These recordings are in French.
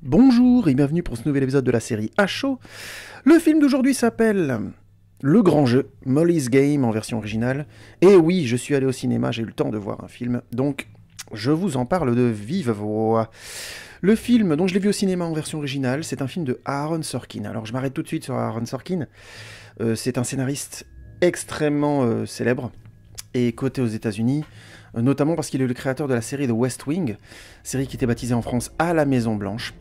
Bonjour et bienvenue pour ce nouvel épisode de la série HO. Le film d'aujourd'hui s'appelle Le Grand Jeu, Molly's Game en version originale. Et oui, je suis allé au cinéma, j'ai eu le temps de voir un film, donc je vous en parle de vive voix. Le film, donc je l'ai vu au cinéma en version originale, c'est un film de Aaron Sorkin. Alors je m'arrête tout de suite sur Aaron Sorkin. C'est un scénariste extrêmement célèbre et coté aux États-Unis, notamment parce qu'il est le créateur de la série The West Wing, série qui était baptisée en France À la Maison Blanche.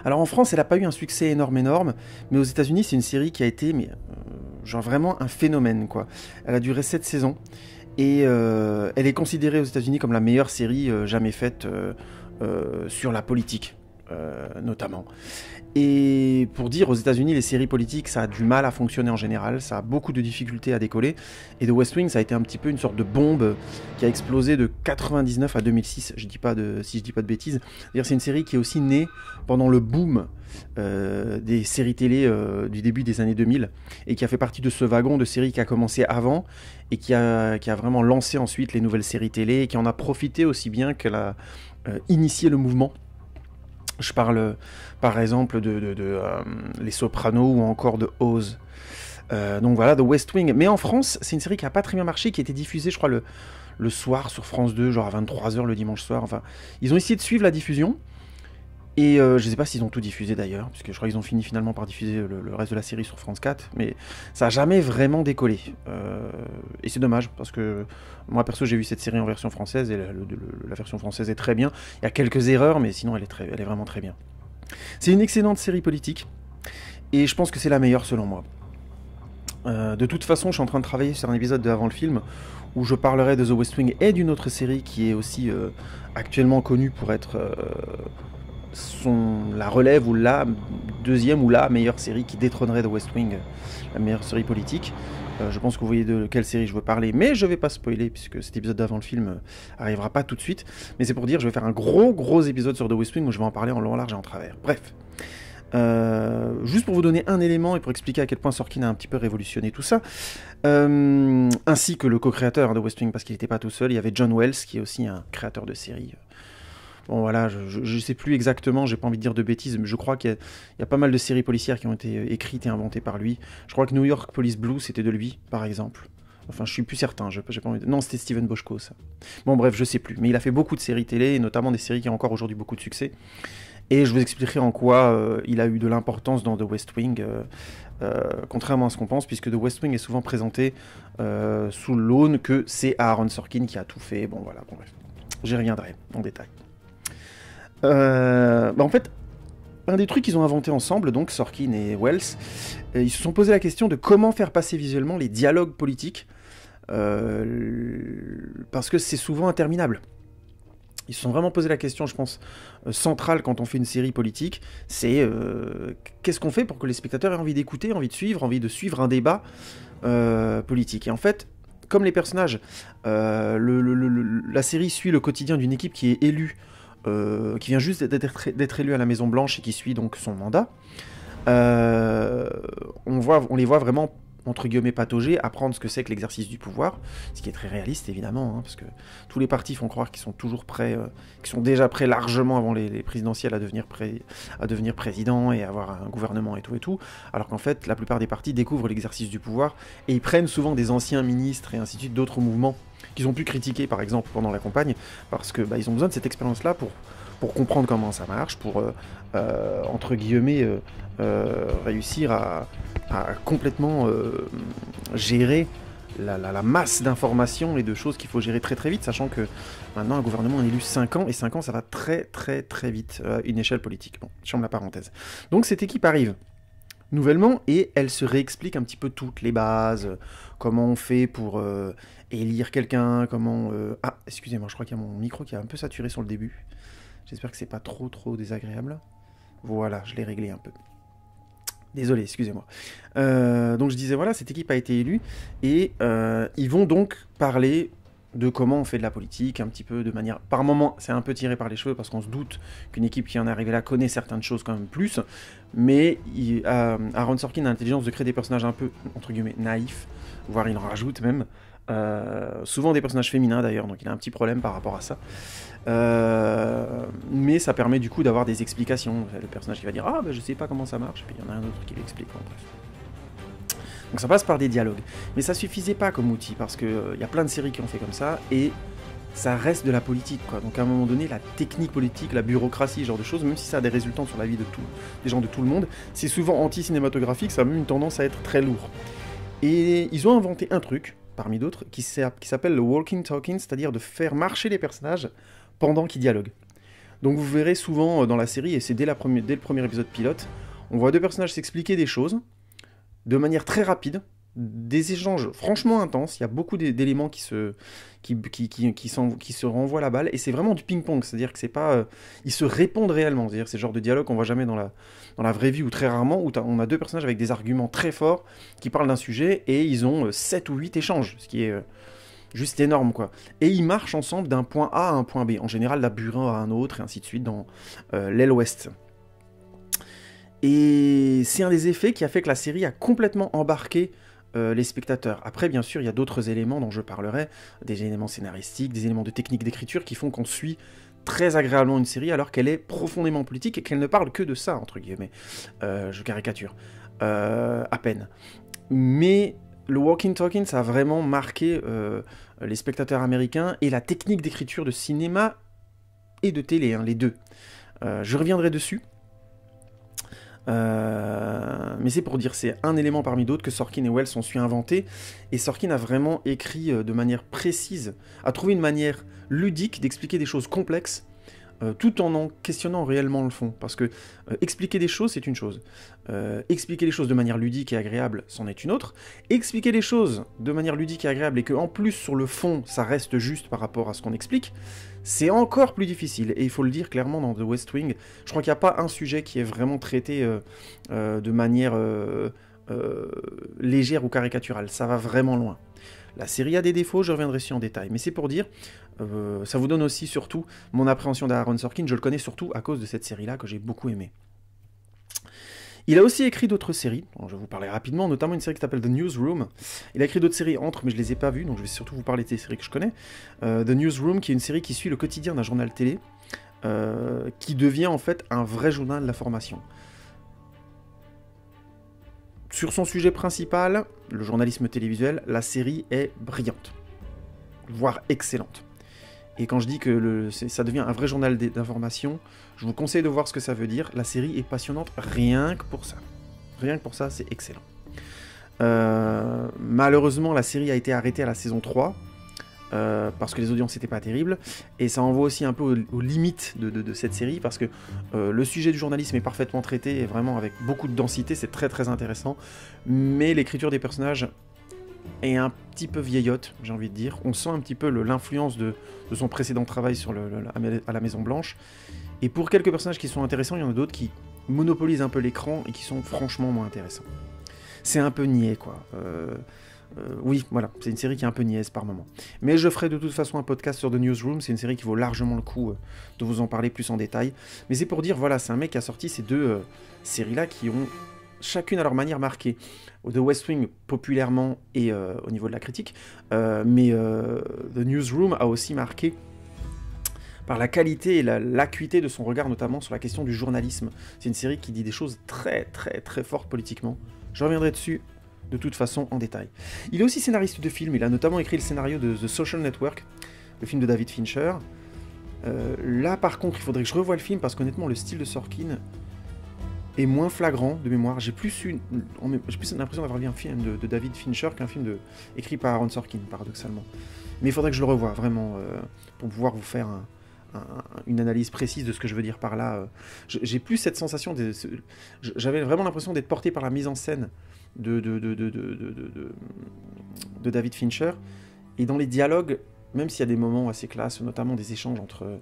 Alors en France, elle n'a pas eu un succès énorme, mais aux États-Unis, c'est une série qui a été genre vraiment un phénomène, quoi. Elle a duré 7 saisons et elle est considérée aux États-Unis comme la meilleure série jamais faite sur la politique, notamment. Et pour dire, aux États-Unis, les séries politiques, ça a du mal à fonctionner en général, ça a beaucoup de difficultés à décoller. Et The West Wing, ça a été un petit peu une sorte de bombe qui a explosé de 99 à 2006, si je dis pas de bêtises. C'est-à-dire, c'est une série qui est aussi née pendant le boom des séries télé du début des années 2000 et qui a fait partie de ce wagon de séries qui a commencé avant et qui a vraiment lancé ensuite les nouvelles séries télé et qui en a profité aussi bien qu'elle a initié le mouvement. Je parle par exemple de Les Sopranos ou encore de Oz. Donc voilà, The West Wing. Mais en France, c'est une série qui n'a pas très bien marché, qui a été diffusée, je crois, le soir sur France 2, genre à 23h le dimanche soir. Enfin, ils ont essayé de suivre la diffusion. Et je ne sais pas s'ils ont tout diffusé d'ailleurs, puisque je crois qu'ils ont fini finalement par diffuser le reste de la série sur France 4, mais ça n'a jamais vraiment décollé. Et c'est dommage, parce que moi perso j'ai vu cette série en version française, et la version française est très bien. Il y a quelques erreurs, mais sinon elle est vraiment très bien. C'est une excellente série politique, et je pense que c'est la meilleure selon moi. De toute façon, je suis en train de travailler sur un épisode de avant le film, où je parlerai de The West Wing et d'une autre série qui est aussi actuellement connue pour être... la relève ou la deuxième ou la meilleure série qui détrônerait The West Wing, la meilleure série politique. Je pense que vous voyez de quelle série je veux parler, mais je vais pas spoiler puisque cet épisode d'avant le film arrivera pas tout de suite. Mais c'est pour dire, je vais faire un gros épisode sur The West Wing où je vais en parler en long, en large et en travers. Bref. Juste pour vous donner un élément et pour expliquer à quel point Sorkin a un petit peu révolutionné tout ça, ainsi que le co-créateur de West Wing, parce qu'il n'était pas tout seul, il y avait John Wells qui est aussi un créateur de séries. Bon voilà, je sais plus exactement, j'ai pas envie de dire de bêtises, mais je crois qu'il y a pas mal de séries policières qui ont été écrites et inventées par lui. Je crois que New York Police Blue, c'était de lui, par exemple. Enfin, je suis plus certain, j'ai pas envie de... Non, c'était Steven Bochco, ça. Bon bref, je sais plus, mais il a fait beaucoup de séries télé, et notamment des séries qui ont encore aujourd'hui beaucoup de succès. Et je vous expliquerai en quoi il a eu de l'importance dans The West Wing, contrairement à ce qu'on pense, puisque The West Wing est souvent présenté sous l'aune que c'est Aaron Sorkin qui a tout fait. Bon voilà, bon bref, j'y reviendrai en détail. En fait, un des trucs qu'ils ont inventé ensemble, donc Sorkin et Wells, ils se sont posé la question de comment faire passer visuellement les dialogues politiques, parce que c'est souvent interminable. Ils se sont vraiment posé la question, je pense, centrale quand on fait une série politique, c'est qu'est-ce qu'on fait pour que les spectateurs aient envie d'écouter, envie de suivre un débat politique. Et en fait, comme les personnages, la série suit le quotidien d'une équipe qui est élue, qui vient juste d'être élu à la Maison Blanche et qui suit donc son mandat, on les voit vraiment, entre guillemets, patauger, apprendre ce que c'est que l'exercice du pouvoir, ce qui est très réaliste évidemment, hein, parce que tous les partis font croire qu'ils sont toujours prêts, qu'ils sont déjà prêts largement avant les présidentielles à devenir président et avoir un gouvernement et tout, alors qu'en fait la plupart des partis découvrent l'exercice du pouvoir et ils prennent souvent des anciens ministres et ainsi de suite d'autres mouvements qu'ils ont pu critiquer par exemple pendant la campagne, parce que ils ont besoin de cette expérience-là pour comprendre comment ça marche, pour entre guillemets réussir à complètement gérer la masse d'informations et de choses qu'il faut gérer très vite, sachant que maintenant un gouvernement est élu 5 ans, et 5 ans ça va très vite, une échelle politique. Bon, je ferme la parenthèse. Donc cette équipe arrive nouvellement, et elle se réexplique un petit peu toutes les bases, comment on fait pour élire quelqu'un, comment... Ah, excusez-moi, je crois qu'il y a mon micro qui a un peu saturé sur le début. J'espère que c'est pas trop désagréable. Voilà, je l'ai réglé un peu. Désolé, excusez-moi. Donc je disais, voilà, cette équipe a été élue, et ils vont donc parler de comment on fait de la politique, un petit peu de manière... Par moment, c'est un peu tiré par les cheveux, parce qu'on se doute qu'une équipe qui en est arrivée là connaît certaines choses quand même plus, mais Aaron Sorkin a l'intelligence de créer des personnages un peu, entre guillemets, naïfs, voire il en rajoute même, Souvent des personnages féminins d'ailleurs, donc il a un petit problème par rapport à ça. Mais ça permet du coup d'avoir des explications. Le personnage qui va dire « Ah, bah, je sais pas comment ça marche », et puis il y en a un autre qui l'explique. Bon, bref. Donc ça passe par des dialogues. Mais ça suffisait pas comme outil, parce qu'il y a plein de séries qui ont fait comme ça, et ça reste de la politique, quoi. Donc à un moment donné, la technique politique, la bureaucratie, ce genre de choses, même si ça a des résultats sur la vie des gens de tout le monde, c'est souvent anti-cinématographique, ça a même une tendance à être très lourd. Et ils ont inventé un truc, parmi d'autres, qui s'appelle le walking talking, c'est-à-dire de faire marcher les personnages pendant qu'ils dialoguent. Donc vous verrez souvent dans la série, et c'est dès le premier épisode pilote, on voit deux personnages s'expliquer des choses, de manière très rapide, des échanges franchement intenses, il y a beaucoup d'éléments qui se renvoient la balle, et c'est vraiment du ping-pong, c'est-à-dire que c'est pas... ils se répondent réellement, c'est-à-dire c'est le genre de dialogue qu'on voit jamais dans la vraie vie, ou très rarement, où on a deux personnages avec des arguments très forts, qui parlent d'un sujet, et ils ont 7 ou 8 échanges, ce qui est juste énorme, quoi. Et ils marchent ensemble d'un point A à un point B, en général d'un bureau à un autre, et ainsi de suite, dans l'aile ouest. Et c'est un des effets qui a fait que la série a complètement embarqué les spectateurs. Après, bien sûr, il y a d'autres éléments dont je parlerai, des éléments scénaristiques, des éléments de technique d'écriture qui font qu'on suit très agréablement une série alors qu'elle est profondément politique et qu'elle ne parle que de ça, entre guillemets. Je caricature. À peine. Mais le walking talking, ça a vraiment marqué les spectateurs américains et la technique d'écriture de cinéma et de télé, hein, les deux. Je reviendrai dessus. Mais c'est pour dire, c'est un élément parmi d'autres que Sorkin et Wells ont su inventer, et Sorkin a vraiment écrit de manière précise, a trouvé une manière ludique d'expliquer des choses complexes, tout en questionnant réellement le fond, parce que expliquer des choses, c'est une chose, expliquer les choses de manière ludique et agréable, c'en est une autre, expliquer les choses de manière ludique et agréable, et que en plus, sur le fond, ça reste juste par rapport à ce qu'on explique, c'est encore plus difficile, et il faut le dire clairement dans The West Wing, je crois qu'il n'y a pas un sujet qui est vraiment traité de manière légère ou caricaturale, ça va vraiment loin. La série a des défauts, je reviendrai dessus en détail, mais c'est pour dire, ça vous donne aussi surtout mon appréhension d'Aaron Sorkin, je le connais surtout à cause de cette série-là que j'ai beaucoup aimée. Il a aussi écrit d'autres séries, je vais vous parler rapidement, notamment une série qui s'appelle The Newsroom. Il a écrit d'autres séries entre, mais je les ai pas vues, donc je vais surtout vous parler des séries que je connais. The Newsroom, qui est une série qui suit le quotidien d'un journal télé, qui devient en fait un vrai journal d'information. Sur son sujet principal, le journalisme télévisuel, la série est brillante, voire excellente. Et quand je dis que ça devient un vrai journal d'information, je vous conseille de voir ce que ça veut dire. La série est passionnante rien que pour ça. Rien que pour ça, c'est excellent. Malheureusement, la série a été arrêtée à la saison 3, parce que les audiences n'étaient pas terribles, et ça envoie aussi un peu aux limites de cette série, parce que le sujet du journalisme est parfaitement traité, et vraiment avec beaucoup de densité, c'est très très intéressant, mais l'écriture des personnages est un petit peu vieillotte, j'ai envie de dire. On sent un petit peu l'influence de son précédent travail à la Maison Blanche, et pour quelques personnages qui sont intéressants, il y en a d'autres qui monopolisent un peu l'écran, et qui sont franchement moins intéressants. C'est un peu niais, quoi. Oui, voilà, c'est une série qui est un peu niaise par moment. Mais je ferai de toute façon un podcast sur The Newsroom, c'est une série qui vaut largement le coup de vous en parler plus en détail. Mais c'est pour dire, voilà, c'est un mec qui a sorti ces deux séries-là qui ont chacune à leur manière marqué The West Wing populairement et au niveau de la critique, mais The Newsroom a aussi marqué par la qualité et l'acuité de son regard, notamment sur la question du journalisme. C'est une série qui dit des choses très très très fortes politiquement. Je reviendrai dessus de toute façon en détail. Il est aussi scénariste de films, il a notamment écrit le scénario de The Social Network, le film de David Fincher. Là par contre, il faudrait que je revoie le film parce qu'honnêtement le style de Sorkin est moins flagrant de mémoire. J'ai plus l'impression d'avoir vu un film de David Fincher qu'un film écrit par Aaron Sorkin, paradoxalement. Mais il faudrait que je le revoie vraiment pour pouvoir vous faire une analyse précise de ce que je veux dire par là. J'ai plus cette sensation, j'avais vraiment l'impression d'être porté par la mise en scène de David Fincher, et dans les dialogues, même s'il y a des moments assez classes, notamment des échanges entre...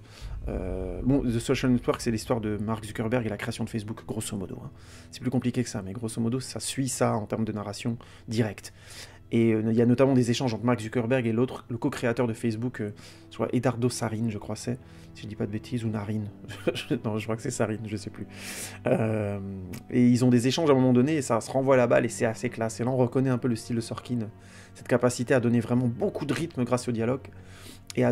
The Social Network, c'est l'histoire de Mark Zuckerberg et la création de Facebook, grosso modo. Hein. C'est plus compliqué que ça, mais grosso modo, ça suit ça en termes de narration directe. Et il y a notamment des échanges entre Mark Zuckerberg et l'autre, le co-créateur de Facebook, je crois, Edardo Sarin, je crois c'est, si je dis pas de bêtises, ou Narine. Non, je crois que c'est Sarin, je sais plus. Et ils ont des échanges à un moment donné, et ça se renvoie la balle, et c'est assez classe. Et là, on reconnaît un peu le style de Sorkin, cette capacité à donner vraiment beaucoup de rythme grâce au dialogue. Et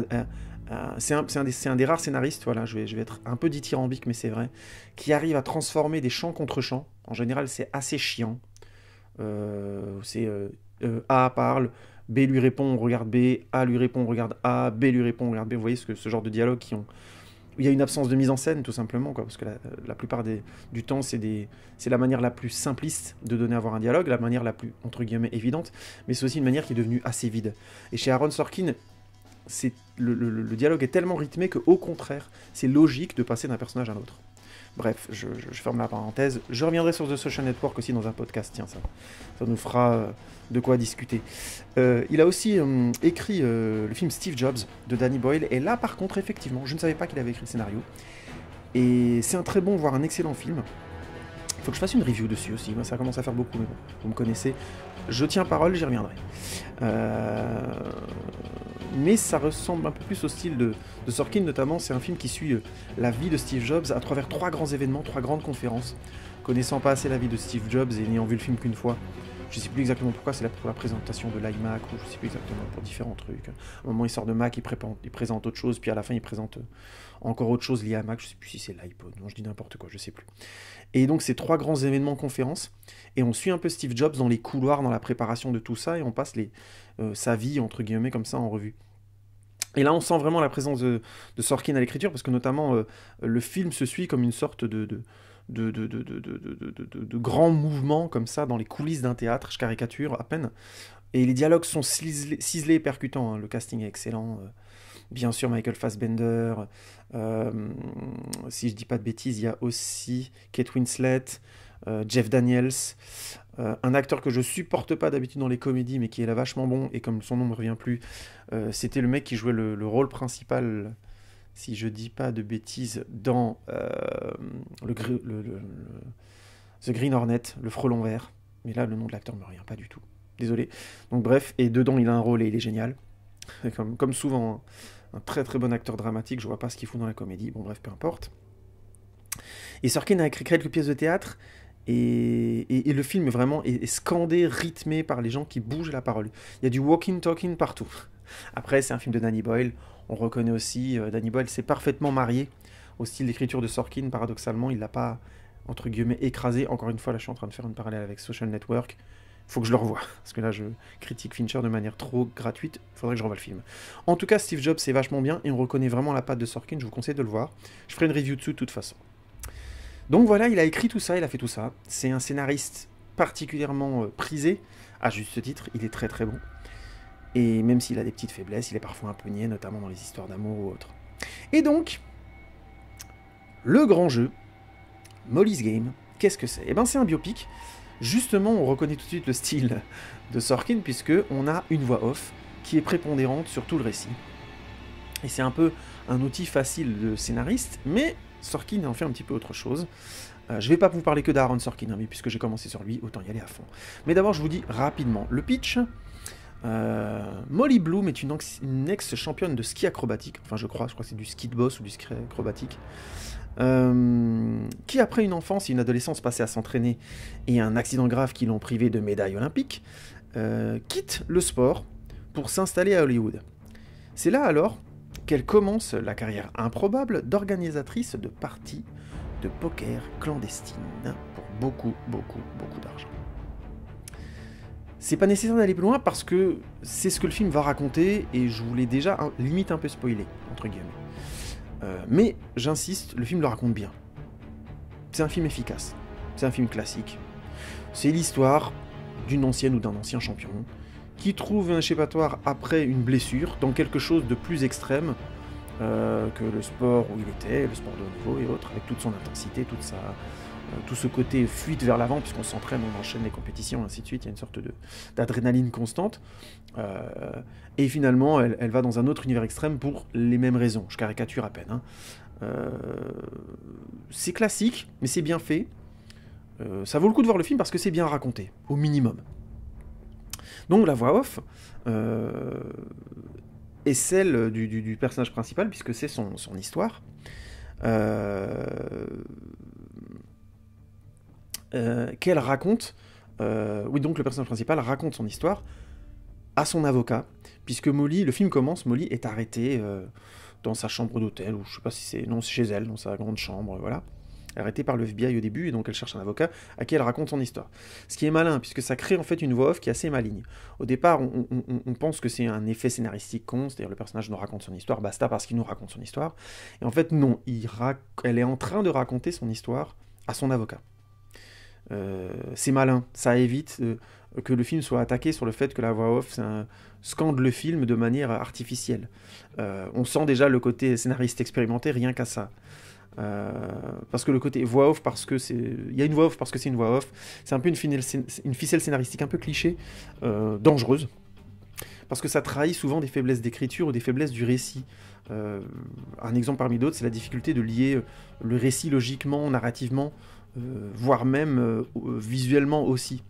c'est un des rares scénaristes, voilà, je vais être un peu dithyrambique, mais c'est vrai, qui arrive à transformer des chants contre chants. En général, c'est assez chiant. A parle, B lui répond, on regarde B, A lui répond, on regarde A, B lui répond, on regarde B. Vous voyez ce genre de dialogue où il y a une absence de mise en scène, tout simplement, quoi, parce que la plupart du temps, c'est la manière la plus simpliste de donner à voir un dialogue, la manière la plus, entre guillemets, évidente, mais c'est aussi une manière qui est devenue assez vide. Et chez Aaron Sorkin, le dialogue est tellement rythmé qu'au contraire, c'est logique de passer d'un personnage à l'autre. Bref, je ferme la parenthèse. Je reviendrai sur The Social Network aussi dans un podcast, tiens, ça nous fera de quoi discuter. Il a aussi écrit le film Steve Jobs de Danny Boyle, et là par contre, effectivement, je ne savais pas qu'il avait écrit le scénario. Et c'est un très bon, voire un excellent film. Il faut que je fasse une review dessus aussi, moi ça commence à faire beaucoup, mais bon, vous me connaissez. Je tiens parole, j'y reviendrai. Mais ça ressemble un peu plus au style de Sorkin, notamment. C'est un film qui suit la vie de Steve Jobs à travers 3 grands événements, 3 grandes conférences. Connaissant pas assez la vie de Steve Jobs et n'ayant vu le film qu'une fois, je sais plus exactement pourquoi, c'est pour la présentation de l'iMac, ou je sais plus exactement, pour différents trucs. À un moment, il sort de Mac, il présente autre chose, puis à la fin, il présente encore autre chose lié à Mac, je sais plus si c'est l'iPod, non, je dis n'importe quoi, je sais plus. Et donc, c'est 3 grands événements conférences, et on suit un peu Steve Jobs dans les couloirs, dans la préparation de tout ça, et on passe sa vie, entre guillemets, comme ça, en revue. Et là, on sent vraiment la présence de Sorkin à l'écriture, parce que notamment, le film se suit comme une sorte de grands mouvements, comme ça, dans les coulisses d'un théâtre, je caricature à peine. Et les dialogues sont ciselés et percutants, hein. Le casting est excellent. Bien sûr, Michael Fassbender. Si je dis pas de bêtises, il y a aussi Kate Winslet, Jeff Daniels. Un acteur que je supporte pas d'habitude dans les comédies, mais qui est là vachement bon, et comme son nom ne me revient plus, c'était le mec qui jouait le rôle principal, si je dis pas de bêtises, dans The Green Hornet, le frelon vert. Mais là, le nom de l'acteur ne me revient pas du tout. Désolé. Donc bref, et dedans, il a un rôle et il est génial. Comme souvent, hein, un très très bon acteur dramatique, je vois pas ce qu'il fout dans la comédie, bon bref, peu importe. Et Sorkin a écrit quelques pièces de théâtre, et le film vraiment est scandé, rythmé par les gens qui bougent la parole. Il y a du walking talking partout. Après, c'est un film de Danny Boyle, on reconnaît aussi, Danny Boyle s'est parfaitement marié au style d'écriture de Sorkin, paradoxalement, il l'a pas, entre guillemets, écrasé. Encore une fois, là je suis en train de faire une parallèle avec Social Network, faut que je le revoie, parce que là je critique Fincher de manière trop gratuite, il faudrait que je revoie le film. En tout cas, Steve Jobs c'est vachement bien, et on reconnaît vraiment la patte de Sorkin, je vous conseille de le voir. Je ferai une review dessus de toute façon. Donc voilà, il a écrit tout ça, il a fait tout ça. C'est un scénariste particulièrement prisé, à juste titre, il est très très bon. Et même s'il a des petites faiblesses, il est parfois un peu niais, notamment dans les histoires d'amour ou autres. Et donc, le grand jeu, Molly's Game, qu'est-ce que c'est? Eh bien c'est un biopic. Justement, on reconnaît tout de suite le style de Sorkin, puisqu'on a une voix off qui est prépondérante sur tout le récit. Et c'est un peu un outil facile de scénariste, mais Sorkin en fait un petit peu autre chose. Je ne vais pas vous parler que d'Aaron Sorkin, hein, mais puisque j'ai commencé sur lui, autant y aller à fond. Mais d'abord, je vous dis rapidement le pitch. Molly Bloom est une ex-championne de ski acrobatique, enfin je crois que c'est du ski de boss ou du ski acrobatique, qui après une enfance et une adolescence passée à s'entraîner et un accident grave qui l'ont privée de médaille olympique, quitte le sport pour s'installer à Hollywood. C'est là alors qu'elle commence la carrière improbable d'organisatrice de parties de poker clandestines pour beaucoup d'argent. C'est pas nécessaire d'aller plus loin parce que c'est ce que le film va raconter et je vous l'ai déjà limite un peu spoilé, entre guillemets. Mais j'insiste, le film le raconte bien. C'est un film efficace, c'est un film classique. C'est l'histoire d'une ancienne ou d'un ancien champion qui trouve un échappatoire après une blessure dans quelque chose de plus extrême que le sport où il était, le sport de haut niveau et autres, avec toute son intensité, tout ce côté fuite vers l'avant, puisqu'on s'entraîne, on enchaîne les compétitions, ainsi de suite, il y a une sorte d'adrénaline constante. Et finalement, elle va dans un autre univers extrême pour les mêmes raisons. Je caricature à peine. C'est classique, mais c'est bien fait. Ça vaut le coup de voir le film parce que c'est bien raconté, au minimum. Donc la voix off est celle du personnage principal, puisque c'est son histoire. Qu'elle raconte. Oui, donc le personnage principal raconte son histoire à son avocat, puisque Molly, le film commence, Molly est arrêtée dans sa chambre d'hôtel, ou je sais pas si c'est... Non, c'est chez elle, dans sa grande chambre, voilà. Arrêtée par le FBI au début, et donc elle cherche un avocat à qui elle raconte son histoire. Ce qui est malin, puisque ça crée en fait une voix off qui est assez maligne. Au départ, on pense que c'est un effet scénaristique con, c'est-à-dire le personnage nous raconte son histoire, basta parce qu'il nous raconte son histoire. Et en fait, non, elle est en train de raconter son histoire à son avocat. C'est malin, ça évite que le film soit attaqué sur le fait que la voix off scande le film de manière artificielle. On sent déjà le côté scénariste expérimenté rien qu'à ça. Parce que le côté voix off, parce que c'est... Il y a une voix off parce que c'est une voix off, c'est un peu une ficelle scénaristique un peu cliché, dangereuse, parce que ça trahit souvent des faiblesses d'écriture ou des faiblesses du récit. Un exemple parmi d'autres, c'est la difficulté de lier le récit logiquement, narrativement, voire même visuellement aussi.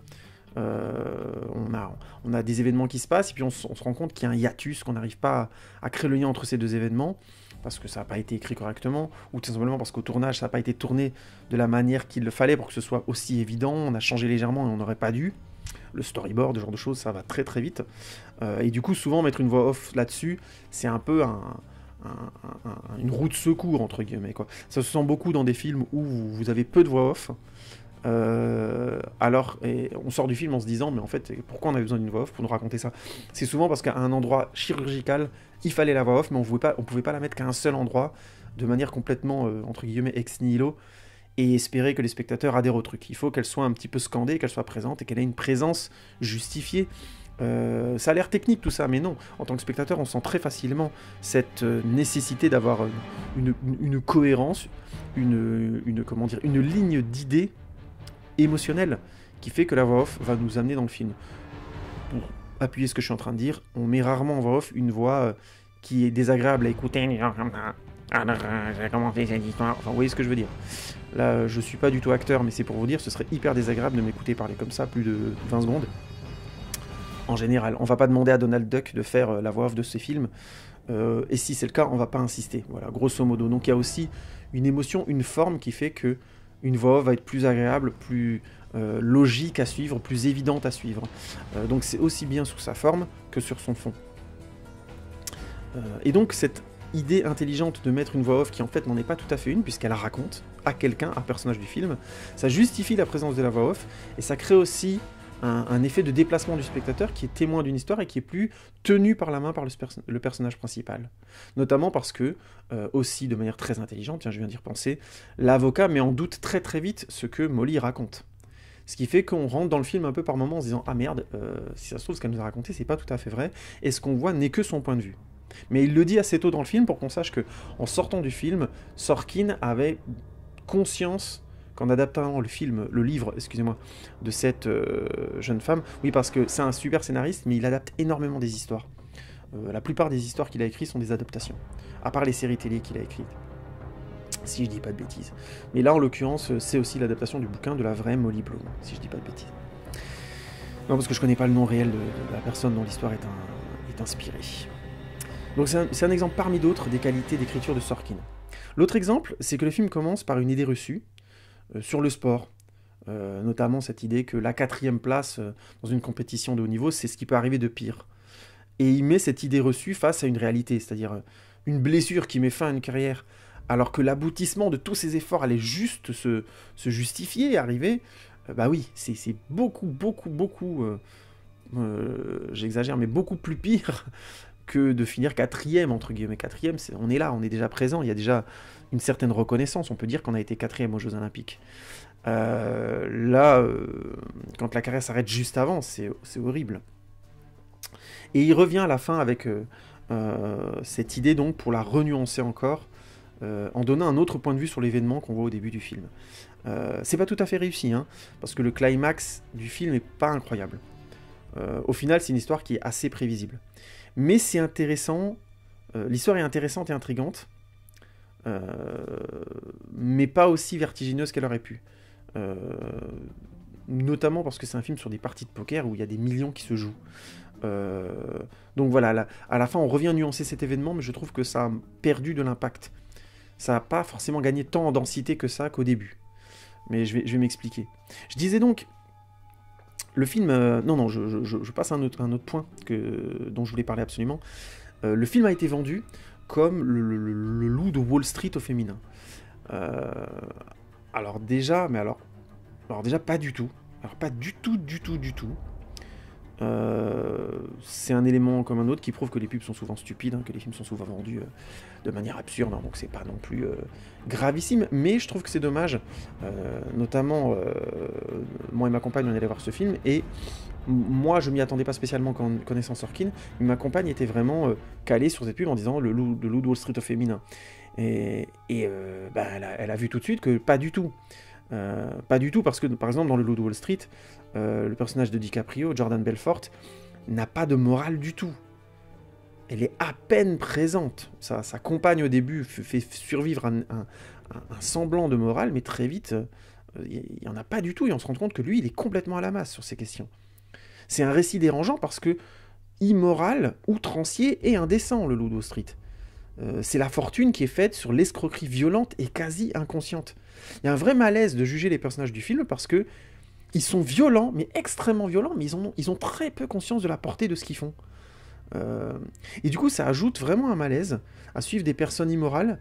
On a des événements qui se passent, et puis on se rend compte qu'il y a un hiatus, qu'on n'arrive pas à créer le lien entre ces deux événements, parce que ça n'a pas été écrit correctement, ou tout simplement parce qu'au tournage, ça n'a pas été tourné de la manière qu'il le fallait pour que ce soit aussi évident, on a changé légèrement et on n'aurait pas dû. Le storyboard, ce genre de choses, ça va très très vite. Et du coup, souvent, mettre une voix off là-dessus, c'est un peu une roue de secours, entre guillemets, quoi. Ça se sent beaucoup dans des films où vous avez peu de voix off. Et on sort du film en se disant, mais en fait, pourquoi on avait besoin d'une voix off pour nous raconter ça? C'est souvent parce qu'à un endroit chirurgical, il fallait la voix off, mais on pouvait pas la mettre qu'à un seul endroit, de manière complètement, entre guillemets, ex nihilo, et espérer que les spectateurs adhèrent au truc. Il faut qu'elle soit un petit peu scandée, qu'elle soit présente, et qu'elle ait une présence justifiée. Ça a l'air technique tout ça, mais non. En tant que spectateur, on sent très facilement cette nécessité d'avoir une cohérence, une ligne d'idées émotionnelle qui fait que la voix off va nous amener dans le film. Pour appuyer ce que je suis en train de dire, on met rarement en voix off une voix qui est désagréable à écouter. J'ai commenté cette histoire. Enfin, vous voyez ce que je veux dire. Là, je suis pas du tout acteur, mais c'est pour vous dire, ce serait hyper désagréable de m'écouter parler comme ça plus de 20 secondes. En général, on va pas demander à Donald Duck de faire la voix off de ses films. Et si c'est le cas, on va pas insister. Voilà, grosso modo. Donc il y a aussi une émotion, une forme qui fait que une voix off va être plus agréable, plus logique à suivre, plus évidente à suivre. Donc c'est aussi bien sous sa forme que sur son fond. Et donc cette idée intelligente de mettre une voix off qui en fait n'en est pas tout à fait une, puisqu'elle raconte à quelqu'un, un personnage du film, ça justifie la présence de la voix off, et ça crée aussi un effet de déplacement du spectateur qui est témoin d'une histoire et qui est plus tenu par la main par le personnage principal. Notamment parce que, aussi de manière très intelligente, tiens, je viens d'y repenser, l'avocat met en doute très très vite ce que Molly raconte. Ce qui fait qu'on rentre dans le film un peu par moments en se disant « Ah merde, si ça se trouve, ce qu'elle nous a raconté, c'est pas tout à fait vrai, et ce qu'on voit n'est que son point de vue. » Mais il le dit assez tôt dans le film pour qu'on sache que, en sortant du film, Sorkin avait conscience qu'en adaptant le livre, excusez-moi, de cette jeune femme, oui, parce que c'est un super scénariste, mais il adapte énormément des histoires. La plupart des histoires qu'il a écrites sont des adaptations, à part les séries télé qu'il a écrites, si je dis pas de bêtises. Mais là, en l'occurrence, c'est aussi l'adaptation du bouquin de la vraie Molly Bloom, si je dis pas de bêtises. Non, parce que je connais pas le nom réel de la personne dont l'histoire est inspirée. Donc c'est un exemple parmi d'autres des qualités d'écriture de Sorkin. L'autre exemple, c'est que le film commence par une idée reçue, sur le sport, notamment cette idée que la 4e place dans une compétition de haut niveau, c'est ce qui peut arriver de pire. Et il met cette idée reçue face à une réalité, c'est-à-dire une blessure qui met fin à une carrière, alors que l'aboutissement de tous ses efforts allait juste se justifier, arriver, bah oui, c'est beaucoup, j'exagère, mais beaucoup plus pire que de finir 4e, entre guillemets. 4e, on est là, on est déjà présent, il y a déjà une certaine reconnaissance, on peut dire qu'on a été 4e aux Jeux Olympiques. Quand la carrière s'arrête juste avant, c'est horrible. Et il revient à la fin avec cette idée, donc, pour la renuancer encore, en donnant un autre point de vue sur l'événement qu'on voit au début du film. C'est pas tout à fait réussi, hein, parce que le climax du film est pas incroyable. Au final, c'est une histoire qui est assez prévisible. Mais c'est intéressant, l'histoire est intéressante et intrigante, mais pas aussi vertigineuse qu'elle aurait pu. notamment parce que c'est un film sur des parties de poker où il y a des millions qui se jouent. Donc voilà, à la fin on revient nuancer cet événement, mais je trouve que ça a perdu de l'impact. Ça n'a pas forcément gagné tant en densité que ça qu'au début. Mais je vais m'expliquer. Je disais donc, le film... non, je passe à un autre point dont je voulais parler absolument. Le film a été vendu comme le loup de Wall Street au féminin. Alors déjà pas du tout. Alors pas du tout. C'est un élément comme un autre qui prouve que les pubs sont souvent stupides, que les films sont souvent vendus de manière absurde, donc c'est pas non plus gravissime, mais je trouve que c'est dommage, notamment moi et ma compagne on allait voir ce film, et moi je m'y attendais pas spécialement connaissant Sorkin, mais ma compagne était vraiment calée sur cette pub en disant le loup de Wall Street au féminin, et elle a vu tout de suite que pas du tout. Pas du tout, parce que par exemple dans le Loup de Wall Street, le personnage de DiCaprio, Jordan Belfort, n'a pas de morale du tout. Elle est à peine présente. Sa compagne au début fait survivre un semblant de morale, mais très vite, il n'y en a pas du tout, et on se rend compte que lui, il est complètement à la masse sur ces questions. C'est un récit dérangeant parce que immoral, outrancier et indécent, le Loup de Wall Street. C'est la fortune qui est faite sur l'escroquerie violente et quasi inconsciente. Il y a un vrai malaise de juger les personnages du film parce que ils sont violents, mais extrêmement violents, mais ils ont très peu conscience de la portée de ce qu'ils font. Et du coup, ça ajoute vraiment un malaise à suivre des personnes immorales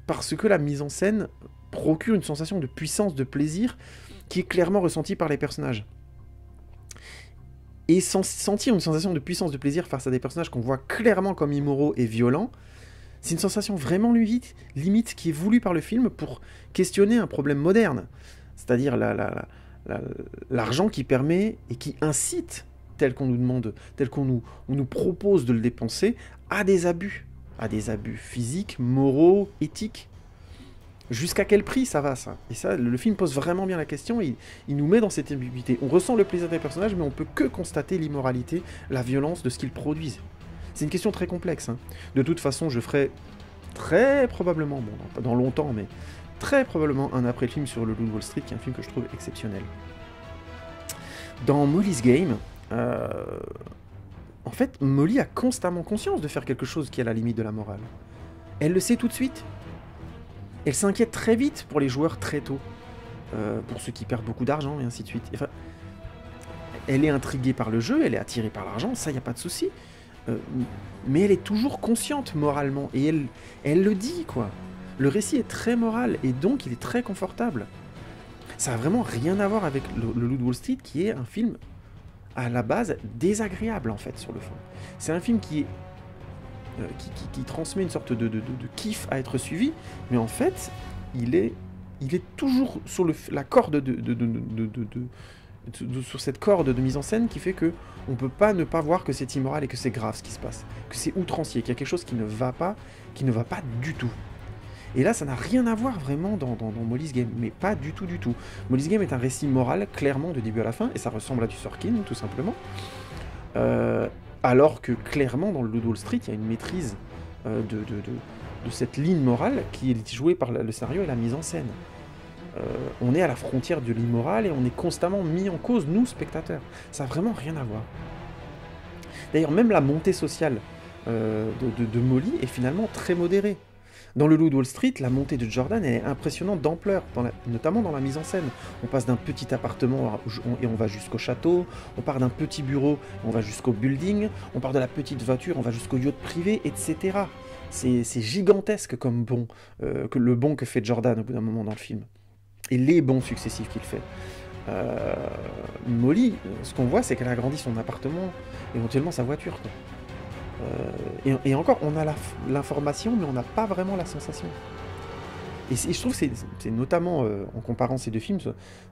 parce que la mise en scène procure une sensation de puissance, de plaisir qui est clairement ressentie par les personnages. Et sentir une sensation de puissance, de plaisir face à des personnages qu'on voit clairement comme immoraux et violents, c'est une sensation vraiment limite qui est voulue par le film pour questionner un problème moderne. C'est-à-dire l'argent qui permet et qui incite, tel qu'on nous demande, on nous propose de le dépenser, à des abus physiques, moraux, éthiques. Jusqu'à quel prix ça va, ça? Et ça, le film pose vraiment bien la question, il nous met dans cette ambiguïté. On ressent le plaisir des personnages, mais on peut que constater l'immoralité, la violence de ce qu'ils produisent. C'est une question très complexe. De toute façon, je ferai très probablement, bon, pas dans longtemps, mais très probablement un après-film sur le Loup de Wall Street, qui est un film que je trouve exceptionnel. Dans Molly's Game, en fait, Molly a constamment conscience de faire quelque chose qui est à la limite de la morale. Elle le sait tout de suite. Elle s'inquiète très vite pour les joueurs très tôt, pour ceux qui perdent beaucoup d'argent et ainsi de suite. Enfin, elle est intriguée par le jeu, elle est attirée par l'argent, ça y a pas de souci. Mais elle est toujours consciente moralement et elle le dit quoi. Le récit est très moral et donc il est très confortable. Ça a vraiment rien à voir avec le Loup de Wall Street qui est un film à la base désagréable en fait sur le fond. C'est un film qui transmet une sorte de kiff à être suivi, mais en fait, il est toujours sur la corde sur cette corde de mise en scène qui fait que on peut pas ne pas voir que c'est immoral et que c'est grave ce qui se passe, que c'est outrancier, qu'il y a quelque chose qui ne va pas du tout. Et là, ça n'a rien à voir vraiment dans Molly's Game, mais pas du tout. Molly's Game est un récit moral, clairement, de début à la fin, et ça ressemble à du Sorkin, tout simplement. Alors que clairement dans le Loup de Wall Street, il y a une maîtrise de cette ligne morale qui est jouée par le scénario et la mise en scène. On est à la frontière de l'immoral et on est constamment mis en cause, nous, spectateurs. Ça n'a vraiment rien à voir. D'ailleurs, même la montée sociale de Molly est finalement très modérée. Dans le Loup de Wall Street, la montée de Jordan est impressionnante d'ampleur, notamment dans la mise en scène. On passe d'un petit appartement et on va jusqu'au château, on part d'un petit bureau et on va jusqu'au building, on part de la petite voiture, on va jusqu'au yacht privé, etc. C'est gigantesque comme bond, que le bond que fait Jordan au bout d'un moment dans le film. Et les bonds successifs qu'il fait. Molly, ce qu'on voit, c'est qu'elle a agrandi son appartement, éventuellement sa voiture, quoi. Et encore, on a l'information, mais on n'a pas vraiment la sensation. Et je trouve que c'est notamment, en comparant ces deux films,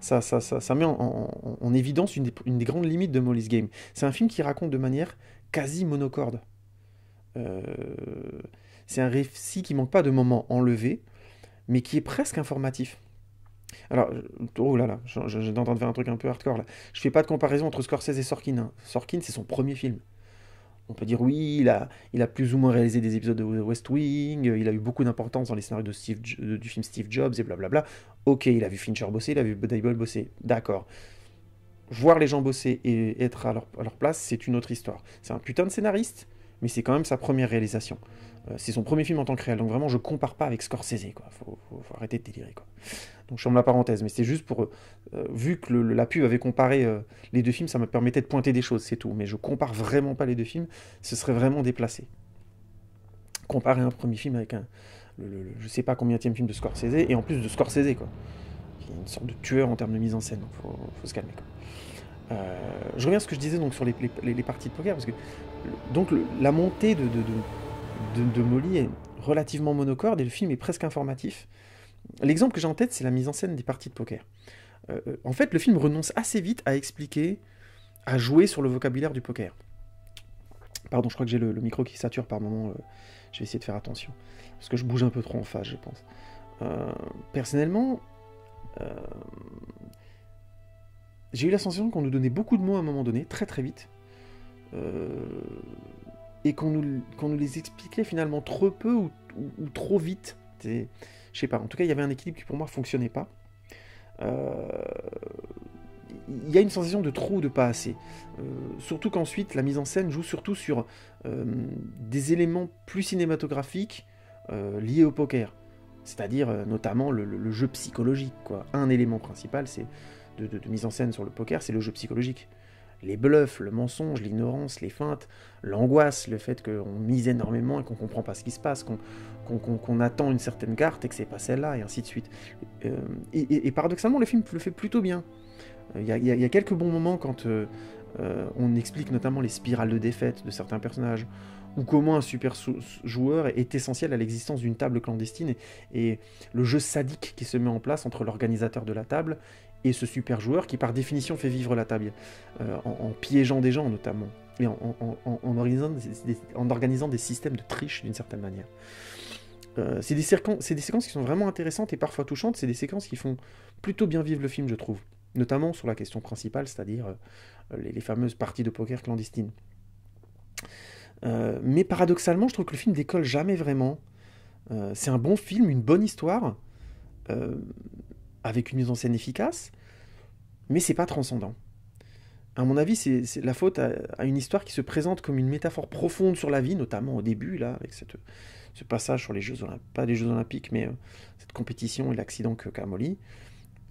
ça met en évidence une des grandes limites de Molly's Game. C'est un film qui raconte de manière quasi monocorde. C'est un récit qui manque pas de moments enlevés, mais qui est presque informatif. Alors, oh là là, j'ai d'entendre faire un truc un peu hardcore là. Je fais pas de comparaison entre Scorsese et Sorkin. Sorkin, c'est son premier film. On peut dire oui, il a plus ou moins réalisé des épisodes de West Wing, il a eu beaucoup d'importance dans les scénarios du film Steve Jobs et blablabla. Ok, il a vu Fincher bosser, il a vu Dable bosser, d'accord. Voir les gens bosser et être à leur place, c'est une autre histoire. C'est un putain de scénariste, mais c'est quand même sa première réalisation. C'est son premier film en tant que réel, donc vraiment je compare pas avec Scorsese, quoi. Faut arrêter de délirer, quoi. Donc je ferme la parenthèse, mais c'est juste pour... vu que la pub avait comparé les deux films, ça me permettait de pointer des choses, c'est tout. Mais je compare vraiment pas les deux films, ce serait vraiment déplacé. Comparer un premier film avec je sais pas combienième film de Scorsese, et en plus de Scorsese, quoi. Qui est une sorte de tueur en termes de mise en scène, donc faut se calmer, quoi. Je reviens à ce que je disais donc sur les parties de poker, parce que donc la montée de Molly est relativement monocorde et le film est presque informatif. L'exemple que j'ai en tête, c'est la mise en scène des parties de poker. En fait, le film renonce assez vite à expliquer, à jouer sur le vocabulaire du poker. Pardon, je crois que j'ai le micro qui sature par moment. Je vais essayer de faire attention. Parce que je bouge un peu trop en face, je pense. Personnellement, j'ai eu la sensation qu'on nous donnait beaucoup de mots à un moment donné, très très vite. Et qu'on nous les expliquait finalement trop peu ou trop vite. Je sais pas, en tout cas, il y avait un équilibre qui pour moi fonctionnait pas. Il y a une sensation de trop ou de pas assez. Surtout qu'ensuite, la mise en scène joue surtout sur des éléments plus cinématographiques liés au poker. C'est-à-dire notamment le jeu psychologique, quoi. Un élément principal de mise en scène sur le poker, c'est le jeu psychologique. Les bluffs, le mensonge, l'ignorance, les feintes, l'angoisse, le fait qu'on mise énormément et qu'on comprend pas ce qui se passe, qu'on attend une certaine carte et que c'est pas celle-là, et ainsi de suite. Et paradoxalement, le film le fait plutôt bien. Il y a quelques bons moments quand on explique notamment les spirales de défaite de certains personnages, ou comment un super joueur est essentiel à l'existence d'une table clandestine, et le jeu sadique qui se met en place entre l'organisateur de la table et ce super joueur qui par définition fait vivre la table, en piégeant des gens notamment, et en organisant des systèmes de triche d'une certaine manière. C'est des séquences qui sont vraiment intéressantes et parfois touchantes, c'est des séquences qui font plutôt bien vivre le film, je trouve. Notamment sur la question principale, c'est-à-dire les fameuses parties de poker clandestines. Mais paradoxalement, je trouve que le film décolle jamais vraiment. C'est un bon film, une bonne histoire, avec une mise en scène efficace, mais c'est pas transcendant. À mon avis, c'est la faute à une histoire qui se présente comme une métaphore profonde sur la vie, notamment au début, là, avec ce passage sur les Jeux Olympiques, pas les Jeux Olympiques, mais cette compétition et l'accident qu'a Molly.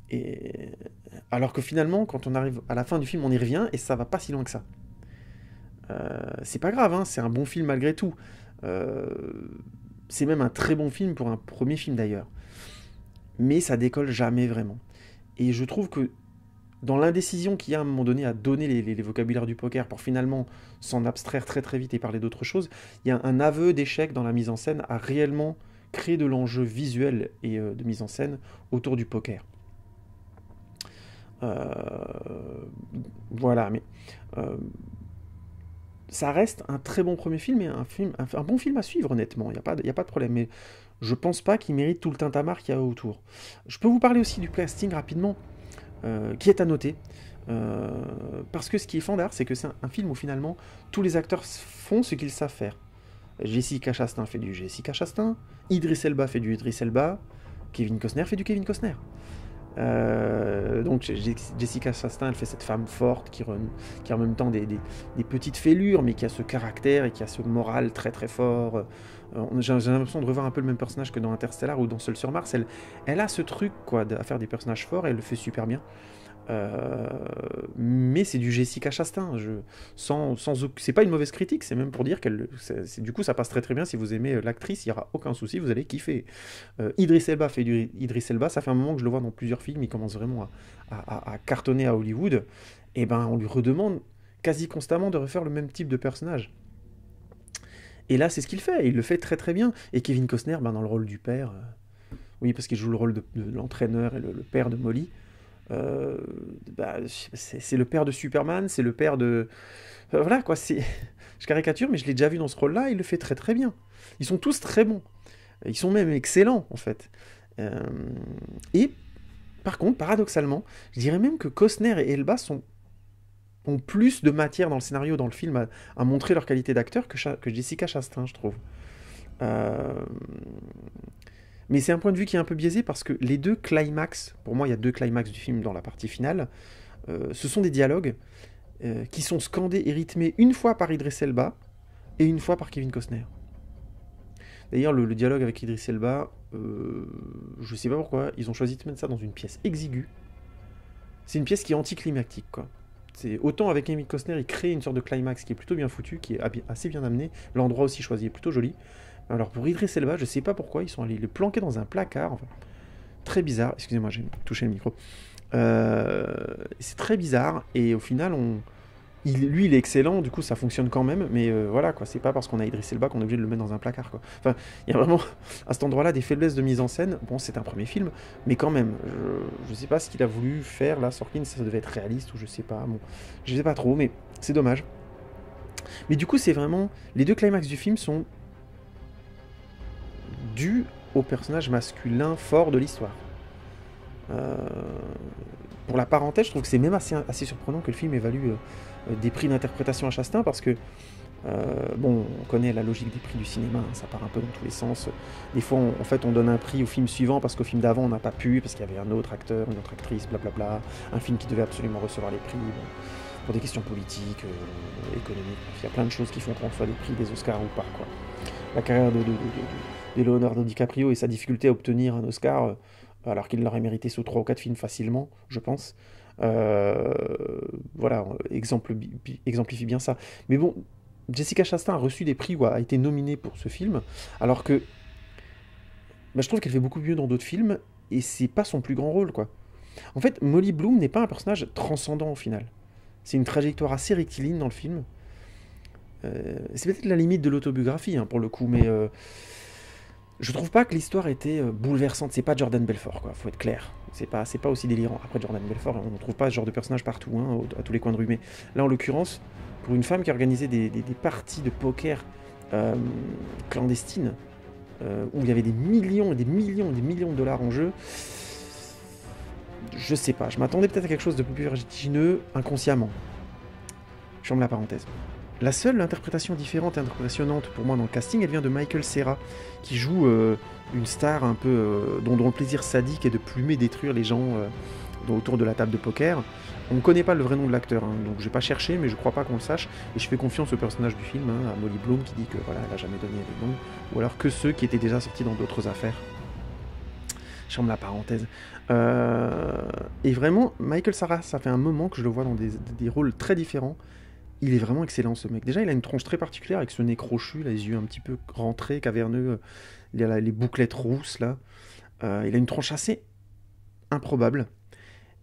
Et alors que finalement, quand on arrive à la fin du film, on y revient et ça va pas si loin que ça. C'est pas grave, hein, c'est un bon film malgré tout. C'est même un très bon film pour un premier film d'ailleurs. Mais ça décolle jamais vraiment. Et je trouve que dans l'indécision qu'il y a à un moment donné à donner les vocabulaires du poker pour finalement s'en abstraire très très vite et parler d'autre chose, il y a un aveu d'échec dans la mise en scène à réellement créer de l'enjeu visuel et de mise en scène autour du poker. Voilà, mais ça reste un très bon premier film et un bon film à suivre, honnêtement. Il n'y a pas de problème. Mais je pense pas qu'il mérite tout le tintamarre qu'il y a autour. Je peux vous parler aussi du casting rapidement, qui est à noter. Parce que ce qui est fandard, c'est que c'est un film où finalement tous les acteurs font ce qu'ils savent faire. Jessica Chastain fait du Jessica Chastain, Idris Elba fait du Idris Elba, Kevin Costner fait du Kevin Costner. Donc Jessica Chastain, elle fait cette femme forte qui a en même temps des petites fêlures, mais qui a ce caractère et qui a ce moral très très fort. J'ai l'impression de revoir un peu le même personnage que dans Interstellar ou dans Seul sur Mars. Elle a ce truc quoi, à faire des personnages forts et elle le fait super bien. Mais c'est du Jessica Chastain. C'est pas une mauvaise critique, c'est même pour dire du coup ça passe très très bien si vous aimez l'actrice, il n'y aura aucun souci, vous allez kiffer. Idris Elba fait du Idris Elba, ça fait un moment que je le vois dans plusieurs films, il commence vraiment à cartonner à Hollywood, et ben on lui redemande quasi constamment de refaire le même type de personnage. Et là c'est ce qu'il fait, il le fait très très bien. Et Kevin Costner, ben, dans le rôle du père, oui parce qu'il joue le rôle de l'entraîneur et le père de Molly. Bah, c'est le père de Superman, c'est le père de... voilà quoi, je caricature, mais je l'ai déjà vu dans ce rôle-là, il le fait très très bien. Ils sont tous très bons. Ils sont même excellents, en fait. Et, par contre, paradoxalement, je dirais même que Costner et Elba ont plus de matière dans le scénario, dans le film, à montrer leur qualité d'acteur que Jessica Chastain, je trouve. Euh, Mais c'est un point de vue qui est un peu biaisé parce que les deux climax, pour moi il y a deux climax du film dans la partie finale, ce sont des dialogues qui sont scandés et rythmés une fois par Idris Elba et une fois par Kevin Costner. D'ailleurs, le dialogue avec Idris Elba, je sais pas pourquoi, ils ont choisi de mettre ça dans une pièce exiguë. C'est une pièce qui est anticlimactique, quoi. C'est autant avec Kevin Costner, il crée une sorte de climax qui est plutôt bien foutu, qui est assez bien amené. L'endroit aussi choisi est plutôt joli. Alors pour Idris Elba, je sais pas pourquoi, ils sont allés le planquer dans un placard. Enfin, très bizarre. Excusez-moi, j'ai touché le micro. C'est très bizarre. Et au final, lui, il est excellent. Du coup, ça fonctionne quand même. Mais voilà, quoi. C'est pas parce qu'on a Idris Elba qu'on est obligé de le mettre dans un placard, quoi. Enfin, il y a vraiment à cet endroit-là des faiblesses de mise en scène. Bon, c'est un premier film, mais quand même, je sais pas ce qu'il a voulu faire là. Sorkin, ça devait être réaliste ou je sais pas. Bon, je sais pas trop, mais c'est dommage. Mais du coup, c'est vraiment les deux climax du film sont dû au personnage masculin fort de l'histoire. Euh, pour la parenthèse, je trouve que c'est même assez surprenant que le film évalue des prix d'interprétation à Chastain parce que, bon, on connaît la logique des prix du cinéma, hein, ça part un peu dans tous les sens. Des fois, en fait, on donne un prix au film suivant parce qu'au film d'avant, on n'a pas pu, parce qu'il y avait un autre acteur, une autre actrice, blablabla, un film qui devait absolument recevoir les prix. Bon, pour des questions politiques, économiques, il y a plein de choses qui font qu'on reçoit des prix, des Oscars ou pas, quoi. La carrière de Leonardo DiCaprio et sa difficulté à obtenir un Oscar, alors qu'il l'aurait mérité sous 3 ou 4 films facilement, je pense. Euh, voilà, exemplifie bien ça. Mais bon, Jessica Chastain a reçu des prix ou a été nominée pour ce film, alors que bah, je trouve qu'elle fait beaucoup mieux dans d'autres films, et c'est pas son plus grand rôle, quoi. En fait, Molly Bloom n'est pas un personnage transcendant au final. C'est une trajectoire assez rectiligne dans le film. C'est peut-être la limite de l'autobiographie, hein, pour le coup, mais je trouve pas que l'histoire était bouleversante. C'est pas Jordan Belfort, quoi, faut être clair. C'est pas aussi délirant. Après, Jordan Belfort, on ne trouve pas ce genre de personnage partout, hein, à tous les coins de rue. Mais là, en l'occurrence, pour une femme qui organisait des parties de poker clandestines, où il y avait des millions et des millions et des millions de dollars en jeu, je sais pas. Je m'attendais peut-être à quelque chose de plus vertigineux inconsciemment. Je ferme la parenthèse. La seule interprétation différente et impressionnante pour moi dans le casting, elle vient de Michael Cera, qui joue une star un peu dont le plaisir sadique est de plumer, détruire les gens autour de la table de poker. On ne connaît pas le vrai nom de l'acteur, hein, donc j'ai pas cherché, mais je crois pas qu'on le sache, et je fais confiance au personnage du film, hein, à Molly Bloom, qui dit que voilà, elle a jamais donné les noms, ou alors que ceux qui étaient déjà sortis dans d'autres affaires. Je ferme la parenthèse. Et vraiment, Michael Cera, ça fait un moment que je le vois dans des rôles très différents. Il est vraiment excellent, ce mec. Déjà, il a une tronche très particulière avec ce nez crochu, là, les yeux un petit peu rentrés, caverneux. Il a les bouclettes rousses, là. Il a une tronche assez improbable.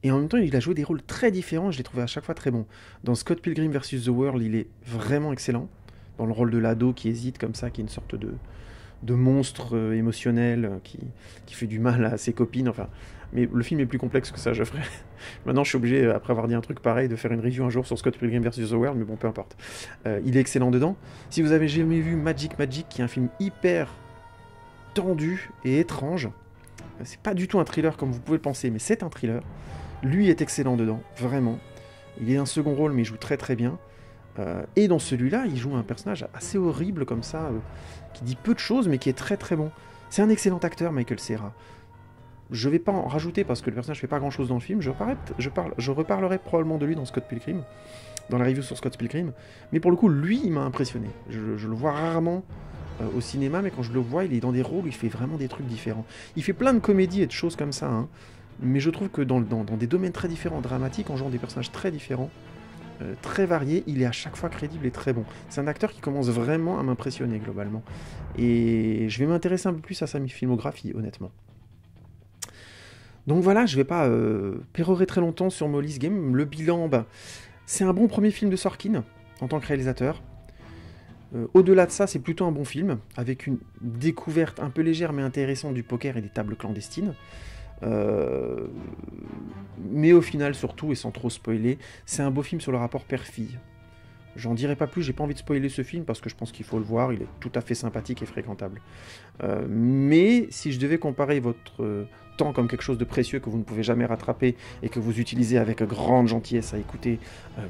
Et en même temps, il a joué des rôles très différents. Je l'ai trouvé à chaque fois très bon. Dans Scott Pilgrim vs. The World, il est vraiment excellent. Dans le rôle de l'ado qui hésite comme ça, qui est une sorte de monstre émotionnel qui fait du mal à ses copines. Enfin, mais le film est plus complexe que ça, je ferai. Maintenant, je suis obligé, après avoir dit un truc pareil, de faire une review un jour sur Scott Pilgrim vs. The World, mais bon, peu importe. Il est excellent dedans. Si vous avez jamais vu Magic, qui est un film hyper tendu et étrange, c'est pas du tout un thriller comme vous pouvez le penser, mais c'est un thriller. Lui est excellent dedans, vraiment. Il est un second rôle, mais il joue très très bien. Et dans celui-là, il joue un personnage assez horrible comme ça, qui dit peu de choses, mais qui est très très bon. C'est un excellent acteur, Michael Cera. Je vais pas en rajouter parce que le personnage fait pas grand chose dans le film. Je reparlerai probablement de lui dans Scott Pilgrim, dans la review sur Scott Pilgrim. Mais pour le coup, lui, il m'a impressionné. Je le vois rarement au cinéma, mais quand je le vois, il est dans des rôles où il fait vraiment des trucs différents. Il fait plein de comédies et de choses comme ça, hein. Mais je trouve que dans des domaines très différents, dramatiques, en jouant des personnages très différents, très variés, il est à chaque fois crédible et très bon. C'est un acteur qui commence vraiment à m'impressionner globalement. Et je vais m'intéresser un peu plus à sa filmographie, honnêtement. Donc voilà, je vais pas pérorer très longtemps sur Molly's Game. Le bilan, bah, c'est un bon premier film de Sorkin en tant que réalisateur. Au-delà de ça, c'est plutôt un bon film, avec une découverte un peu légère mais intéressante du poker et des tables clandestines. Mais au final, surtout, et sans trop spoiler, c'est un beau film sur le rapport père-fille. J'en dirai pas plus, j'ai pas envie de spoiler ce film parce que je pense qu'il faut le voir, il est tout à fait sympathique et fréquentable. Mais si je devais comparer votre temps comme quelque chose de précieux que vous ne pouvez jamais rattraper et que vous utilisez avec grande gentillesse à écouter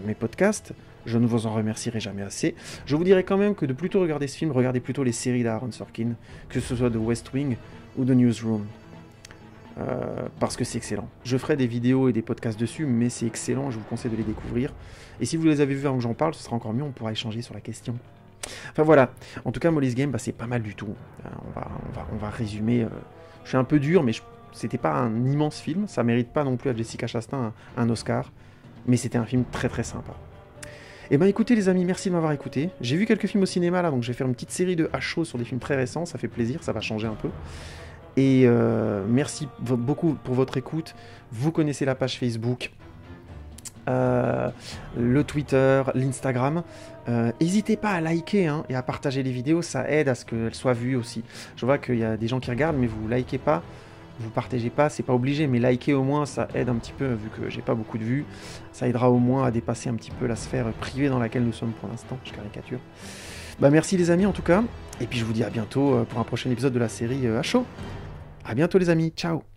mes podcasts, je ne vous en remercierai jamais assez. Je vous dirais quand même que de plutôt regarder ce film, regardez plutôt les séries d'Aaron Sorkin, que ce soit de West Wing ou de Newsroom. Parce que c'est excellent. Je ferai des vidéos et des podcasts dessus, mais c'est excellent, je vous conseille de les découvrir. Et si vous les avez vus avant que j'en parle, ce sera encore mieux, on pourra échanger sur la question. Enfin voilà, en tout cas Molly's Game, c'est pas mal du tout. On va résumer. Je suis un peu dur, mais c'était pas un immense film, ça mérite pas non plus à Jessica Chastain un Oscar, mais c'était un film très très sympa. Et ben écoutez les amis, merci de m'avoir écouté. J'ai vu quelques films au cinéma là, donc je vais faire une petite série de H sur des films très récents, ça fait plaisir, ça va changer un peu. Et merci beaucoup pour votre écoute. Vous connaissez la page Facebook, le Twitter, l'Instagram. N'hésitez pas à liker et à partager les vidéos, ça aide à ce qu'elles soient vues aussi. Je vois qu'il y a des gens qui regardent, mais vous likez pas, vous partagez pas, c'est pas obligé, mais liker au moins, ça aide un petit peu, vu que j'ai pas beaucoup de vues. Ça aidera au moins à dépasser un petit peu la sphère privée dans laquelle nous sommes pour l'instant, je caricature. Bah merci les amis en tout cas, et puis je vous dis à bientôt pour un prochain épisode de la série à chaud. À bientôt les amis, ciao!